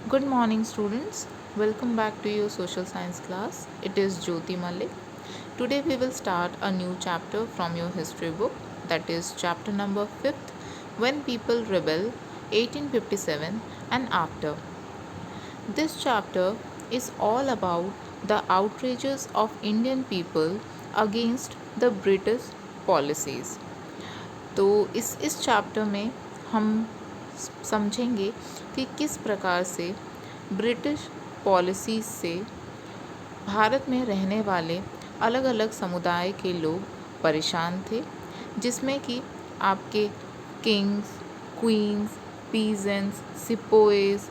Good morning, students. Welcome back to your social science class. It is Jyoti Malik. Today we will start a new chapter from your history book, that is chapter number 5th, When People Rebel, 1857 and After. This chapter is all about the outrages of Indian people against the British policies. तो इस chapter में हम समझेंगे कि किस प्रकार से British policies से भारत में रहने वाले अलग अलग समुदाय के लोग परेशान थे, जिसमें कि आपके Kings, queen's, peasants, सिपोएस,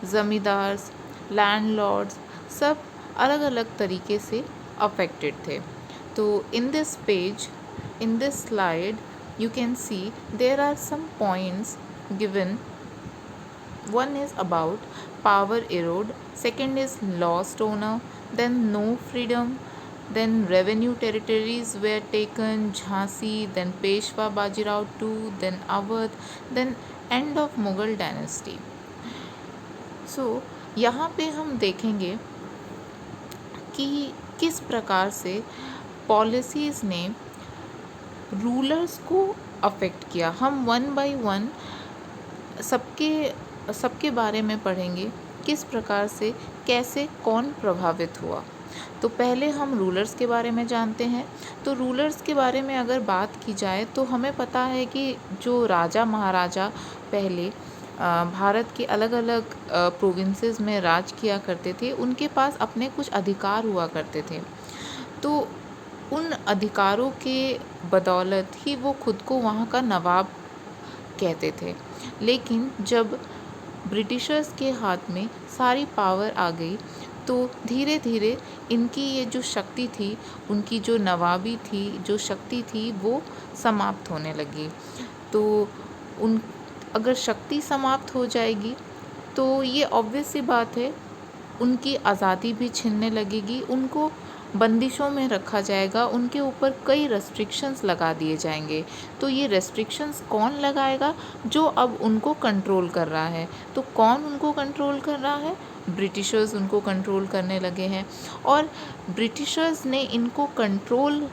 zamindars, landlords सब अलग अलग तरीके से अफेक्टेड थे। तो in this slide you can see there are some points given. One is about power erode, second is lost owner, then no freedom, then revenue territories were taken, Jhansi, then Peshwa Bajirao II, then Awadh, then end of Mughal dynasty. So यहाँ पे हम देखेंगे कि किस प्रकार से policies ने rulers को अफेक्ट किया। हम वन बाय वन सबके बारे में पढ़ेंगे, किस प्रकार से कैसे कौन प्रभावित हुआ। तो पहले हम रूलर्स के बारे में जानते हैं। तो रूलर्स के बारे में अगर बात की जाए तो हमें पता है कि जो राजा महाराजा पहले भारत के अलग अलग प्रोविंसेस में राज किया करते थे, उनके पास अपने कुछ अधिकार हुआ करते थे। तो उन अधिकारों के बदौलत ही वो खुद को वहाँ का नवाब कहते थे। लेकिन जब ब्रिटिशर्स के हाथ में सारी पावर आ गई तो धीरे धीरे इनकी ये जो शक्ति थी, उनकी जो नवाबी थी, जो शक्ति थी, वो समाप्त होने लगी। तो उन अगर शक्ति समाप्त हो जाएगी तो ये ऑब्वियस सी बात है, उनकी आज़ादी भी छीनने लगेगी, उनको बंदिशों में रखा जाएगा, उनके ऊपर कई रेस्ट्रिक्शंस लगा दिए जाएंगे। तो ये रेस्ट्रिक्शंस कौन लगाएगा? जो अब उनको कंट्रोल कर रहा है। तो कौन उनको कंट्रोल कर रहा है? ब्रिटिशर्स उनको कंट्रोल करने लगे हैं। और ब्रिटिशर्स ने इनको कंट्रोल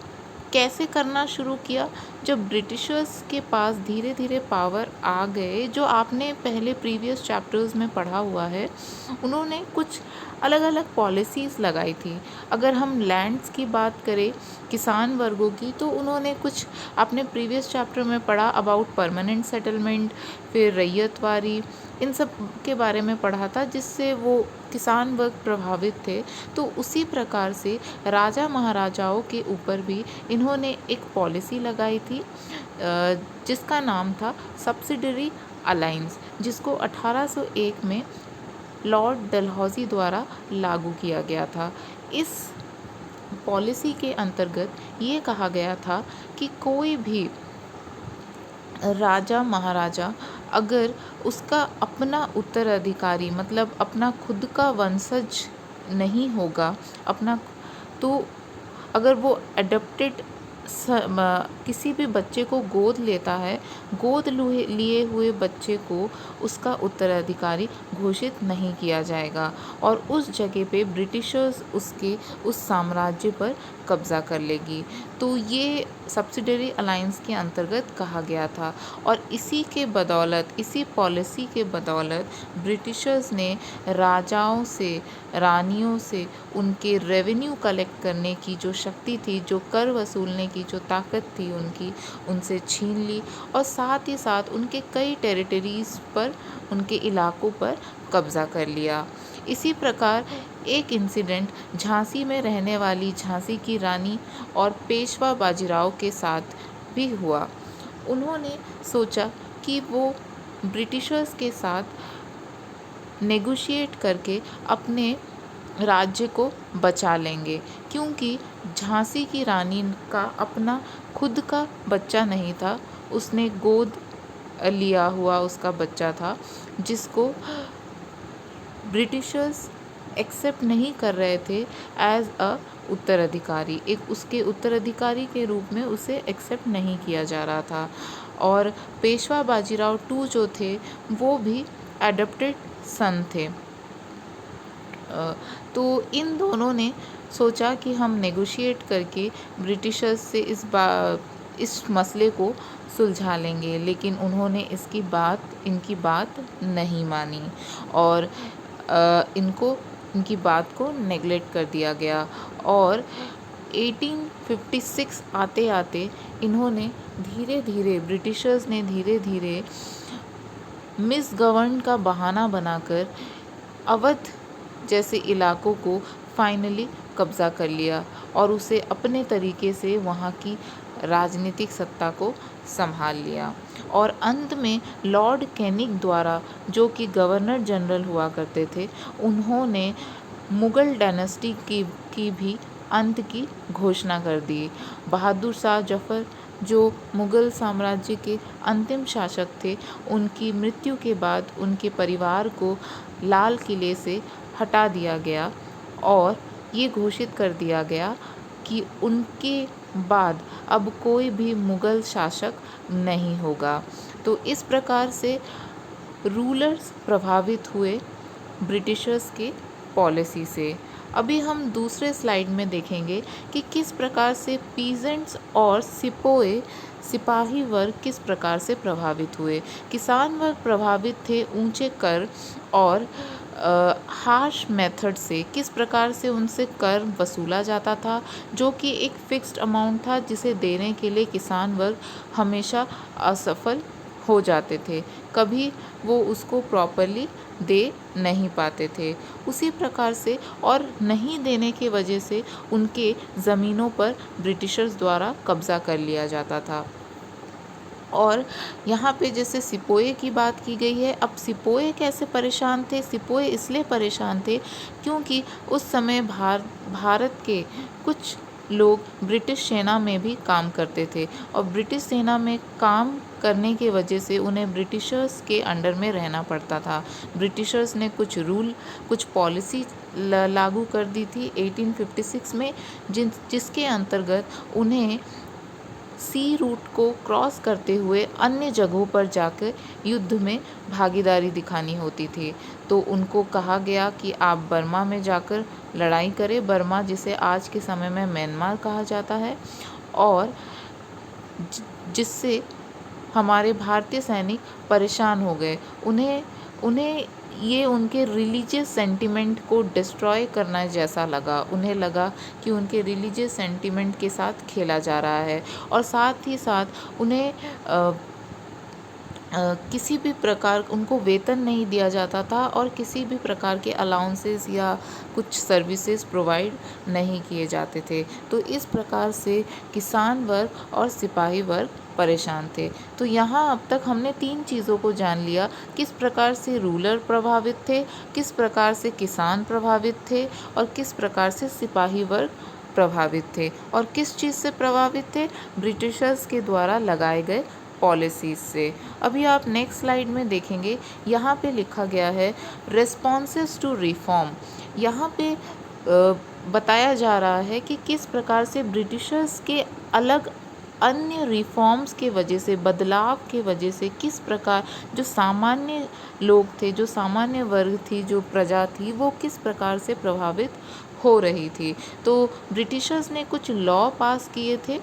कैसे करना शुरू किया? जब ब्रिटिशर्स के पास धीरे धीरे पावर आ गए, जो आपने पहले प्रीवियस चैप्टर्स में पढ़ा हुआ है, उन्होंने कुछ अलग अलग पॉलिसीज़ लगाई थी। अगर हम लैंड्स की बात करें, किसान वर्गों की, तो उन्होंने कुछ आपने प्रीवियस चैप्टर में पढ़ा अबाउट परमानेंट सेटलमेंट, फिर रैयतवारी, इन सब के बारे में पढ़ा था, जिससे वो किसान वर्ग प्रभावित थे। तो उसी प्रकार से राजा महाराजाओं के ऊपर भी इन्होंने एक पॉलिसी लगाई थी जिसका नाम था सब्सिडरी अलाइंस, जिसको 1801 में लॉर्ड डलहौजी द्वारा लागू किया गया था। इस पॉलिसी के अंतर्गत ये कहा गया था कि कोई भी राजा महाराजा अगर उसका अपना उत्तराधिकारी, मतलब अपना खुद का वंशज नहीं होगा, तो अगर वो एडॉप्टेड किसी भी बच्चे को गोद लेता है, गोद लिए हुए बच्चे को उसका उत्तराधिकारी घोषित नहीं किया जाएगा और उस जगह पे ब्रिटिशर्स उस साम्राज्य पर कब्ज़ा कर लेगी। तो ये सब्सिडरी अलायंस के अंतर्गत कहा गया था और इसी पॉलिसी के बदौलत ब्रिटिशर्स ने राजाओं से, रानियों से उनके रेवेन्यू कलेक्ट करने की जो शक्ति थी, जो कर वसूलने की जो ताकत थी उनसे छीन ली और साथ ही साथ उनके कई टेरिटरीज़ पर, उनके इलाकों पर कब्ज़ा कर लिया। इसी प्रकार एक इंसिडेंट झांसी में रहने वाली झांसी की रानी और पेशवा बाजीराव के साथ भी हुआ। उन्होंने सोचा कि वो ब्रिटिशर्स के साथ नेगोशिएट करके अपने राज्य को बचा लेंगे, क्योंकि झांसी की रानी का अपना खुद का बच्चा नहीं था, उसने गोद लिया हुआ उसका बच्चा था, जिसको ब्रिटिशर्स एक्सेप्ट नहीं कर रहे थे एज अ उत्तराधिकारी, एक उसके उत्तराधिकारी के रूप में उसे एक्सेप्ट नहीं किया जा रहा था। और पेशवा बाजीराव II जो थे वो भी एडॉप्टेड सन थे। तो इन दोनों ने सोचा कि हम नेगोशिएट करके ब्रिटिशर्स से इस मसले को सुलझा लेंगे, लेकिन उन्होंने इनकी बात नहीं मानी और इनकी बात को नेगलेक्ट कर दिया गया। और 1856 आते आते ब्रिटिशर्स ने धीरे धीरे मिसगवर्न का बहाना बनाकर अवध जैसे इलाकों को फाइनली कब्ज़ा कर लिया और उसे अपने तरीके से वहाँ की राजनीतिक सत्ता को संभाल लिया। और अंत में लॉर्ड कैनिंग द्वारा, जो कि गवर्नर जनरल हुआ करते थे, उन्होंने मुग़ल डायनेस्टी की भी अंत की घोषणा कर दी। बहादुर शाह जफ़र, जो मुग़ल साम्राज्य के अंतिम शासक थे, उनकी मृत्यु के बाद उनके परिवार को लाल किले से हटा दिया गया और ये घोषित कर दिया गया कि उनके बाद अब कोई भी मुग़ल शासक नहीं होगा। तो इस प्रकार से रूलर्स प्रभावित हुए ब्रिटिशर्स के पॉलिसी से। अभी हम दूसरे स्लाइड में देखेंगे कि किस प्रकार से पीजेंट्स और सिपाही वर्ग किस प्रकार से प्रभावित हुए। किसान वर्ग प्रभावित थे ऊंचे कर और हार्श मेथड से। किस प्रकार से उनसे कर वसूला जाता था, जो कि एक फिक्स्ड अमाउंट था, जिसे देने के लिए किसान वर्ग हमेशा असफल हो जाते थे, कभी वो उसको प्रॉपरली दे नहीं पाते थे। उसी प्रकार से और नहीं देने की वजह से उनके ज़मीनों पर ब्रिटिशर्स द्वारा कब्ज़ा कर लिया जाता था। और यहाँ पे जैसे सिपोए की बात की गई है, अब सिपोए कैसे परेशान थे? सिपोए इसलिए परेशान थे क्योंकि उस समय भारत के कुछ लोग ब्रिटिश सेना में भी काम करते थे और ब्रिटिश सेना में काम करने की वजह से उन्हें ब्रिटिशर्स के अंडर में रहना पड़ता था। ब्रिटिशर्स ने कुछ पॉलिसी लागू कर दी थी 1856 में, जिसके अंतर्गत उन्हें सी रूट को क्रॉस करते हुए अन्य जगहों पर जाकर युद्ध में भागीदारी दिखानी होती थी। तो उनको कहा गया कि आप बर्मा में जाकर लड़ाई करें, बर्मा जिसे आज के समय में म्यांमार कहा जाता है, और जिससे हमारे भारतीय सैनिक परेशान हो गए। उन्हें ये उनके रिलीजियस सेंटिमेंट को डिस्ट्रॉय करना जैसा लगा। उन्हें लगा कि उनके रिलीजियस सेंटिमेंट के साथ खेला जा रहा है और साथ ही साथ उन्हें किसी भी प्रकार उनको वेतन नहीं दिया जाता था और किसी भी प्रकार के अलाउंसेस या कुछ सर्विसेज प्रोवाइड नहीं किए जाते थे। तो इस प्रकार से किसान वर्ग और सिपाही वर्ग परेशान थे। तो यहाँ अब तक हमने 3 चीज़ों को जान लिया, किस प्रकार से रूलर प्रभावित थे, किस प्रकार से किसान प्रभावित थे और किस प्रकार से सिपाही वर्ग प्रभावित थे। और किस चीज़ से प्रभावित थे? ब्रिटिशर्स के द्वारा लगाए गए पॉलिसीज़ से। अभी आप नेक्स्ट स्लाइड में देखेंगे, यहाँ पे लिखा गया है रेस्पॉन्सेस टू रिफॉर्म। यहाँ पे बताया जा रहा है कि किस प्रकार से ब्रिटिशर्स के अलग अन्य रिफॉर्म्स के वजह से, बदलाव के वजह से, किस प्रकार जो सामान्य लोग थे, जो सामान्य वर्ग थी, जो प्रजा थी, वो किस प्रकार से प्रभावित हो रही थी। तो ब्रिटिशर्स ने कुछ लॉ पास किए थे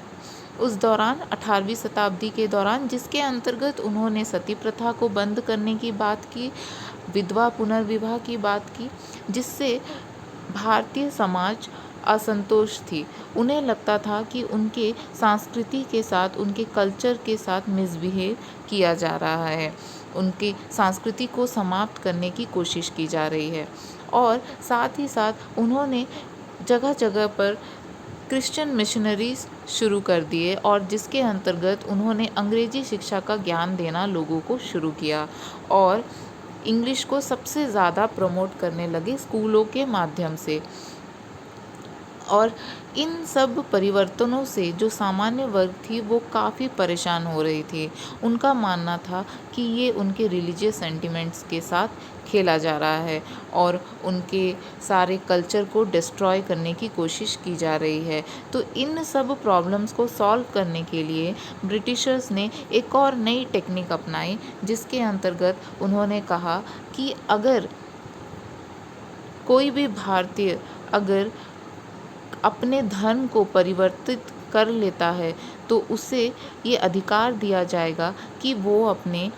उस दौरान, 18वीं शताब्दी के दौरान, जिसके अंतर्गत उन्होंने सती प्रथा को बंद करने की बात की, विधवा पुनर्विवाह की बात की, जिससे भारतीय समाज असंतोष थी। उन्हें लगता था कि उनके संस्कृति के साथ, उनके कल्चर के साथ मिसबिहेव किया जा रहा है, उनकी संस्कृति को समाप्त करने की कोशिश की जा रही है। और साथ ही साथ उन्होंने जगह जगह पर क्रिश्चियन मिशनरीज शुरू कर दिए और जिसके अंतर्गत उन्होंने अंग्रेजी शिक्षा का ज्ञान देना लोगों को शुरू किया और इंग्लिश को सबसे ज़्यादा प्रमोट करने लगे स्कूलों के माध्यम से। और इन सब परिवर्तनों से जो सामान्य वर्ग थी वो काफ़ी परेशान हो रही थी। उनका मानना था कि ये उनके रिलीजियस सेंटिमेंट्स के साथ खेला जा रहा है और उनके सारे कल्चर को डिस्ट्रॉय करने की कोशिश की जा रही है। तो इन सब प्रॉब्लम्स को सॉल्व करने के लिए ब्रिटिशर्स ने एक और नई टेक्निक अपनाई, जिसके अंतर्गत उन्होंने कहा कि अगर कोई भी भारतीय अगर अपने धर्म को परिवर्तित कर लेता है तो उसे ये अधिकार दिया जाएगा कि वो अपने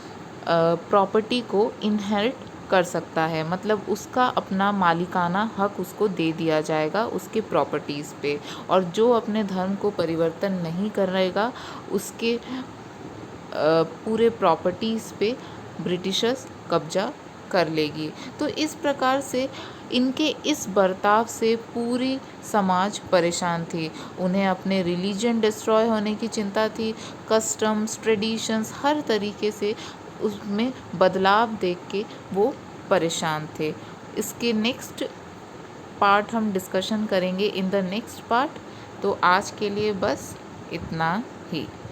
प्रॉपर्टी को इनहेरिट कर सकता है, मतलब उसका अपना मालिकाना हक उसको दे दिया जाएगा उसके प्रॉपर्टीज़ पे। और जो अपने धर्म को परिवर्तन नहीं करेगा उसके पूरे प्रॉपर्टीज़ पे ब्रिटिशर्स कब्जा कर लेगी। तो इस प्रकार से इनके इस बर्ताव से पूरी समाज परेशान थी। उन्हें अपने रिलीजन डिस्ट्रॉय होने की चिंता थी, कस्टम्स, ट्रेडिशंस, हर तरीके से उसमें बदलाव देख के वो परेशान थे। इसके नेक्स्ट पार्ट हम डिस्कशन करेंगे इन द नेक्स्ट पार्ट। तो आज के लिए बस इतना ही।